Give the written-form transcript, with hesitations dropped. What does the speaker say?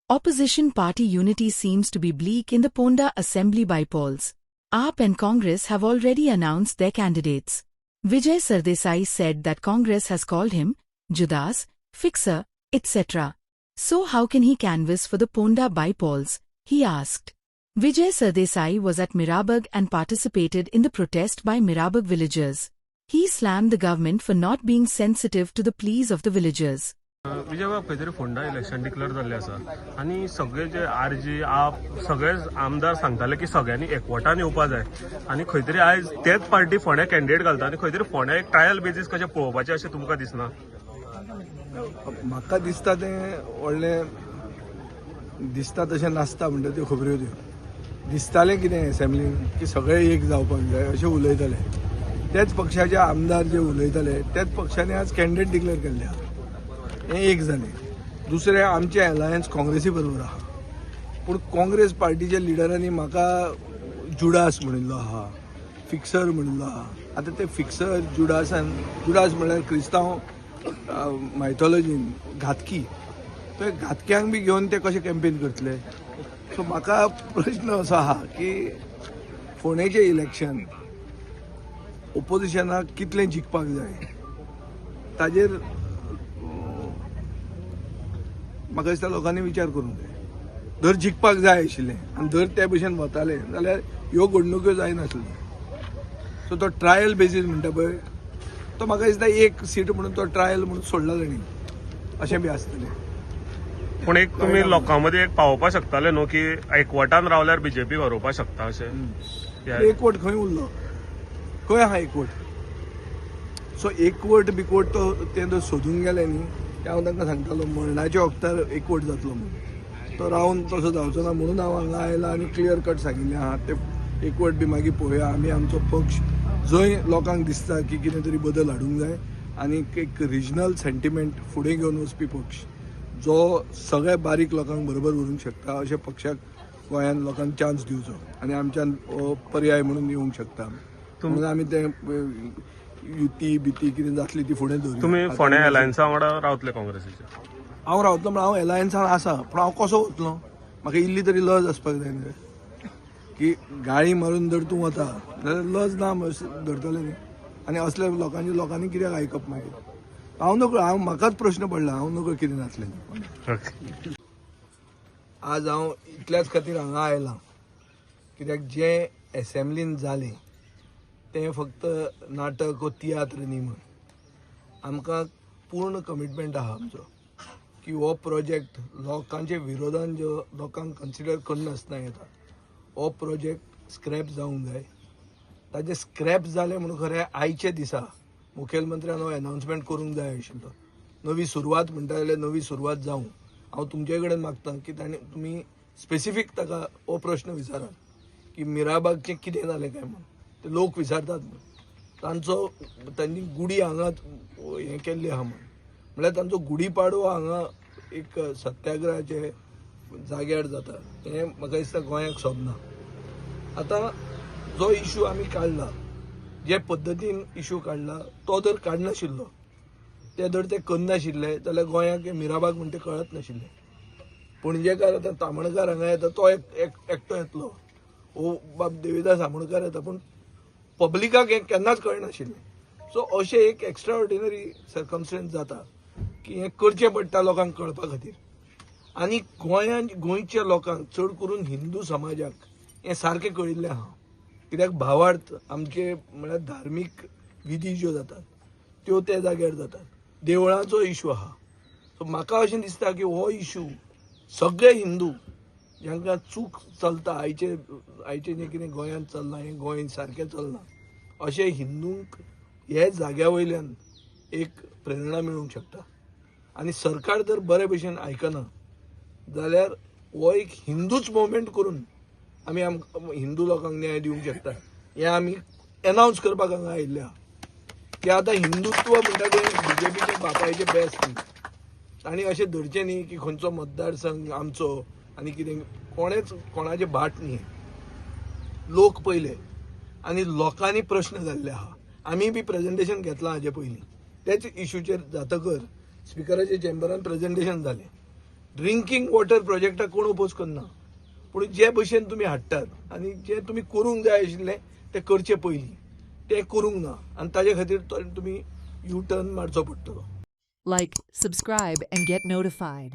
Opposition party unity seems to be bleak in the Ponda Assembly by-polls. AAP and Congress have already announced their candidates. Vijay Sardesai said that Congress has called him Judas, Fixer, etc. So how can he canvass for the Ponda by-polls? He asked. Vijay Sardesai was at Mirabag and participated in the protest by Mirabag villagers. He slammed the government for not being sensitive to the pleas of the villagers. विजयबाब खंय Phonda election declare जाल्लें आसा आनी सगळे जे RG आप सगळे आमदार सांगताले की सगळ्यांनी एकवटान येवपा जाय आनी खंय तरी आयज तेच पार्टी फोंड्या कॅन्डिडेट घालता आनी खंय तरी फोंड्या एक ट्रायल बेजीस कशें पळोवपाचें अशें तुमकां दिसना? म्हाका दिसता तें व्हडलें दिसता तशें नासता म्हणटा त्यो खबऱ्यो त्यो दिसतालें कितें असेंब्लीन की सगळे एक जावपाक जाय अशें उलयताले. तेच पक्षाचे आमदार जे उलयताले तेच पक्षांनी आज कॅन्डिडेट डिक्लेअर केल्ले आहा. हें एक जालें. दुसरें आमचें अलायन्स काँग्रेसी बरोबर आहा. पूण काँग्रेस पार्टीच्या लिडरांनी म्हाका जुडास म्हणिल्लो आहा, फिक्सर म्हणिल्लो आहा. आतां ते फिक्सर जुडास म्हणल्यार क्रिस्तांव मायथॉलॉजीन घातकी. ते घातक्यांक बी घेवन ते कशे कॅम्पेन करतले? सो म्हाका प्रश्न असो आहा की फोंडेचें इलेक्शन ओपोजिशनाक कितलें जिखपाक जाय ताजेर म्हाका दिसता लोकांनी विचार करूंक जाय. जर जिखपाक जाय आशिल्लें आनी जर ते भशेन वताले जाल्यार ह्यो घडणुक्यो जायनासल्यो. सो तो ट्रायल बेजीस म्हणटा पळय तो म्हाका दिसता एक सीट म्हणून तो ट्रायल म्हणून सोडला ताणी अशें बी आसतलें. पूण एक तुमी लोकां मदीं एक पावोवपाक शकताले न्हू की एकवटान रावल्यार बीजेपी हरोवपाक शकता अशें? एकवट खंय उरलो? खंय आहा एकवट? सो एकवट बिकवट तो ते जर सोदूंक गेले न्ही ते हांव तांकां सांगतालो मरणाच्या वखदार एकवट जातलो म्हणून. तो रावन तसो जावचो ना म्हणून हांव हांगा आयला आनी क्लियर कट सांगिल्लें आहा ते एकवट बी मागीर पळोवया आमी आमचो पक्ष जंय लोकांक दिसता की कितें तरी बदल हाडूंक जाय आनी एक रिजनल सेंटिमेंट फुडें घेवन वचपी पक्ष जो सगळ्या बारीक लोकांक बरोबर व्हरूंक शकता अशा पक्षाक गोंयांत लोकांक चान्स दिवचो आनी आमच्यान पर्याय म्हणून येवंक शकता. म्हणून आमी ते युती बिती कितें जातली ती फुडें दवरया. तुमी फोंड्या अलायन्सा वांगडा रावतले काँग्रेसीचे? हांव रावतलो म्हण हांव अलायन्सान आसा पूण हांव कसो वतलो? म्हाका इल्ली तरी लज आसपाक जाय न्ही की गाळी मारून जर तूं वता जाल्यार लज ना धरतले न्ही. आनी असल्या लोकांनी कित्याक आयकप मागीर? हांव नकळो म्हाकाच प्रश्न पडला हांव नकळो कितें जातलें. आज हांव इतल्याच खातीर हांगा आयलां कित्याक जें असेंब्लीन जालें तें फक्त नाटक वो तियात्र न्ही म्हण आमकां पूर्ण कमिटमेंट आहा आमचो की हो प्रोजेक्ट लोकांच्या विरोधान जो लोकांक कन्सिडर करनासतना येता हो प्रोजेक्ट स्क्रॅप जावंक जाय. ताजें स्क्रॅप जालें म्हणून खरें आयचे दिसा मुखेलमंत्र्यान हो अनाउन्समेंट करूंक जाय आशिल्लो. नवी सुरवात म्हणटा जाल्यार नवी सुरवात जावं. हांव तुमचे कडेन मागतां की तुमी स्पेसिफीक ताका हो प्रश्न विचारात की मिराबागचें कितें जालें काय म्हणून. ते लोक विचारतात तांची गुडी हांगा हें केल्ली आहा म्हणल्यार तांचो गुडी पाडवो हांगा एक सत्याग्रहाचे जाग्यार जाता हें म्हाका दिसता गोंयाक सोबना. आतां जो इशू आमी काडला जे पद्दतीन इशू काडला तो जर काडनाशिल्लो ते जर ते करनाशिल्ले जाल्यार गोंयाक मिराबाग म्हणटा कळत नाशिल्लें. पणजेकार आतां तामणकार हांगा येता तो एकटो येतलो ओ बाब देविदास आमोणकार येता पूण पब्लिकाक हें केन्नाच कळनाशिल्लें. सो अशें एक एक्स्ट्रा ऑर्डिनरी सर्कमस्टन्स जाता की हें करचें पडटा लोकांक कळपा खातीर. आनी गोंयच्या लोकांक चड करून हिंदू समाजाक हें सारकें कळिल्लें आहा कित्याक भावार्थ आमचे म्हळ्यार धार्मीक विधी ज्यो जातात त्यो त्या जाग्यार जातात. देवळांचो इशू आहा. सो म्हाका अशें दिसता की हो इशू सगळे हिंदू जांकां चूक चलता आयचे जें कितें गोंयांत चल्लां हें गोंय सारकें चलना अशें हिंदूंक हे जाग्या वयल्यान एक प्रेरणा मेळूंक शकता. आनी सरकार जर बरे भशेन आयकना जाल्यार हो एक हिंदूच मुवमेंट करून आमी हिंदू लोकांक न्याय दिवंक शकता. हें आमी अनाउन्स करपाक हांगा आयिल्ले आहा की आतां हिंदुत्व म्हणटा तें बीजेपीच्या बापायचें बेस्ट न्ही. तांणी अशें धरचें न्ही की खंयचो मतदारसंघ आमचो आनी कितें कोणाचें भाट न्ही. लोक पयले आनी लोकांनी प्रश्न घाल्ले आहा. आमी बी प्रेजेंटेशन घेतलां हाजे पयलीं तेच इशूचेर जातकर स्पिकराच्या चेंबरान प्रेजेंटेशन जालें ड्रिंकींग वॉटर प्रोजेक्टाक कोण ओपोज करना, पूण जे भशेन तुमी हाडटात आनी जे तुमी करूंक जाय आशिल्लें ते करचे पयलीं ते करूंक ना, आनी ताजे खातीर तुमी यू टर्न मारचो पडटलो. Like, subscribe, and get notified.